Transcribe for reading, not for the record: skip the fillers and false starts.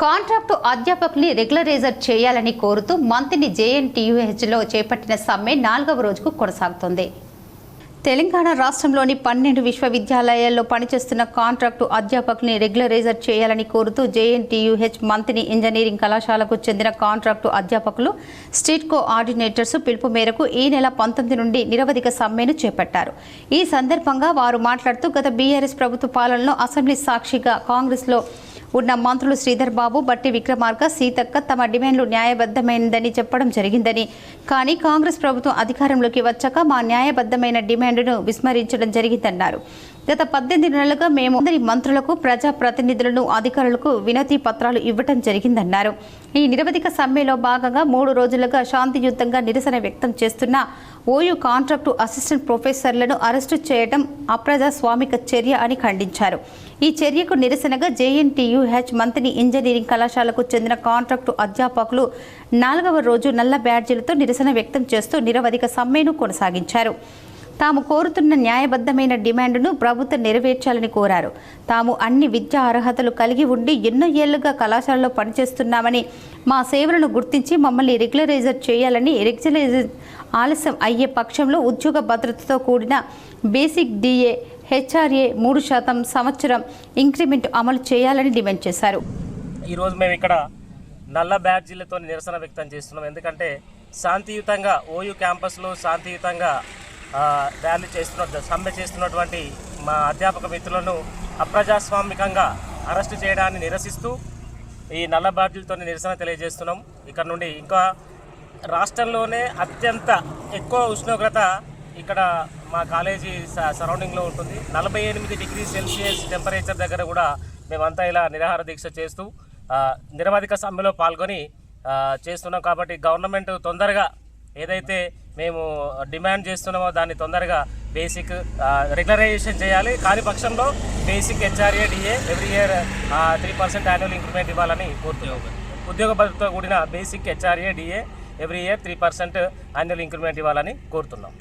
Contract అధ్యాపకుల్ని రెగ్యులరైజర్ చేయాలని కోరుతూ మంత్రిని జేఎన్టీయూహెచ్లో చేపట్టిన సమ్మె 4వ రోజుకు కొనసాగుతోంది. తెలంగాణ రాష్ట్రంలోని 12 విశ్వవిద్యాలయాల్లో పనిచేస్తున్న కాంట్రాక్టు అధ్యాపకుల్ని రెగ్యులరైజర్ చేయాలని కోరుతూ జేఎన్టీయూహెచ్ మంత్రి ఇంజనీరింగ్ కళాశాలకు చెందిన కాంట్రాక్టు అధ్యాపకులు స్టేట్ కోఆర్డినేటర్స్ పిలుపు మేరకు ఈ నెల 19 నుండి నిరవధిక సమ్మెను చేపట్టారు. ఈ సందర్భంగా వారు మాట్లాడుతూ గత బీఆర్ఎస్ ప్రభుత్వ పాలనలో అసెంబ్లీ సాక్షిగా కాంగ్రెస్లో ఉన్న మంత్రులు శ్రీధర్ బాబు, బట్టి విక్రమార్క, సీతక్క తమ డిమాండ్లు న్యాయబద్ధమైనదని చెప్పడం జరిగిందని, కానీ కాంగ్రెస్ ప్రభుత్వం అధికారంలోకి వచ్చాక మా న్యాయబద్ధమైన డిమాండ్ను విస్మరించడం జరిగిందన్నారు. గత 18 నెలలుగా మేము అందరి మంత్రులకు, ప్రజాప్రతినిధులను, అధికారులకు వినతి పత్రాలు ఇవ్వడం జరిగిందన్నారు. ఈ నిరవధిక సమ్మెలో భాగంగా 3 రోజులుగా శాంతియుతంగా నిరసన వ్యక్తం చేస్తున్న ఓయూ కాంట్రాక్టు అసిస్టెంట్ ప్రొఫెసర్లను అరెస్టు చేయడం అప్రజాస్వామిక చర్య అని ఖండించారు. ఈ చర్యకు నిరసనగా జేఎన్టీయూహెచ్ మంత్రి ఇంజనీరింగ్ కళాశాలకు చెందిన కాంట్రాక్టు అధ్యాపకులు 4వ రోజు నల్ల బ్యాడ్జీలతో నిరసన వ్యక్తం చేస్తూ నిరవధిక సమ్మెను కొనసాగించారు. తాము కోరుతున్న న్యాయబద్ధమైన డిమాండ్ను ప్రభుత్వం నెరవేర్చాలని కోరారు. తాము అన్ని విద్యా అర్హతలు కలిగి ఉండి ఎన్నో ఏళ్లుగా కళాశాలలో పనిచేస్తున్నామని, మా సేవలను గుర్తించి మమ్మల్ని రెగ్యులరైజర్ చేయాలని, రెగ్యులరైజర్ ఆలస్యం అయ్యే పక్షంలో ఉద్యోగ భద్రతతో కూడిన బేసిక్ డిఏ, హెచ్ఆర్ఏ 3% సంవత్సరం ఇంక్రిమెంట్ అమలు చేయాలని డిమాండ్ చేశారు. ఈరోజు మేము ఇక్కడ నల్ల బ్యాడ్జీలతో నిరసన వ్యక్తం చేస్తున్నాం. ఎందుకంటే శాంతియుతంగా ఓయూ క్యాంపస్లో శాంతియుతంగా ర్యాలీ సమ్మె చేస్తున్నటువంటి మా అధ్యాపక మిత్రులను అప్రజాస్వామికంగా అరెస్టు చేయడాన్ని నిరసిస్తూ ఈ నల్ల బ్యాడ్జీలతో నిరసన తెలియజేస్తున్నాం. ఇక్కడ నుండి ఇంకా రాష్ట్రంలోనే అత్యంత ఎక్కువ ఉష్ణోగ్రత ఇక్కడ మా కాలేజీ సరౌండింగ్లో ఉంటుంది. 48 డిగ్రీ సెల్సియస్ టెంపరేచర్ దగ్గర కూడా మేమంతా ఇలా నిరాహార దీక్ష చేస్తూ నిరవధిక సమ్మెలో పాల్గొని చేస్తున్నాం. కాబట్టి గవర్నమెంట్ తొందరగా ఏదైతే మేము డిమాండ్ చేస్తున్నామో దాన్ని తొందరగా బేసిక్ రెగ్యులరైజేషన్ చేయాలి. కాని పక్షంలో basic HRA DA every year 3% annual increment ఇవ్వాలని కోరుతున్నాం. ఉద్యోగ భద్రతతో కూడిన basic HRA DA every year 3% annual increment ఇవ్వాలని కోరుతున్నాం.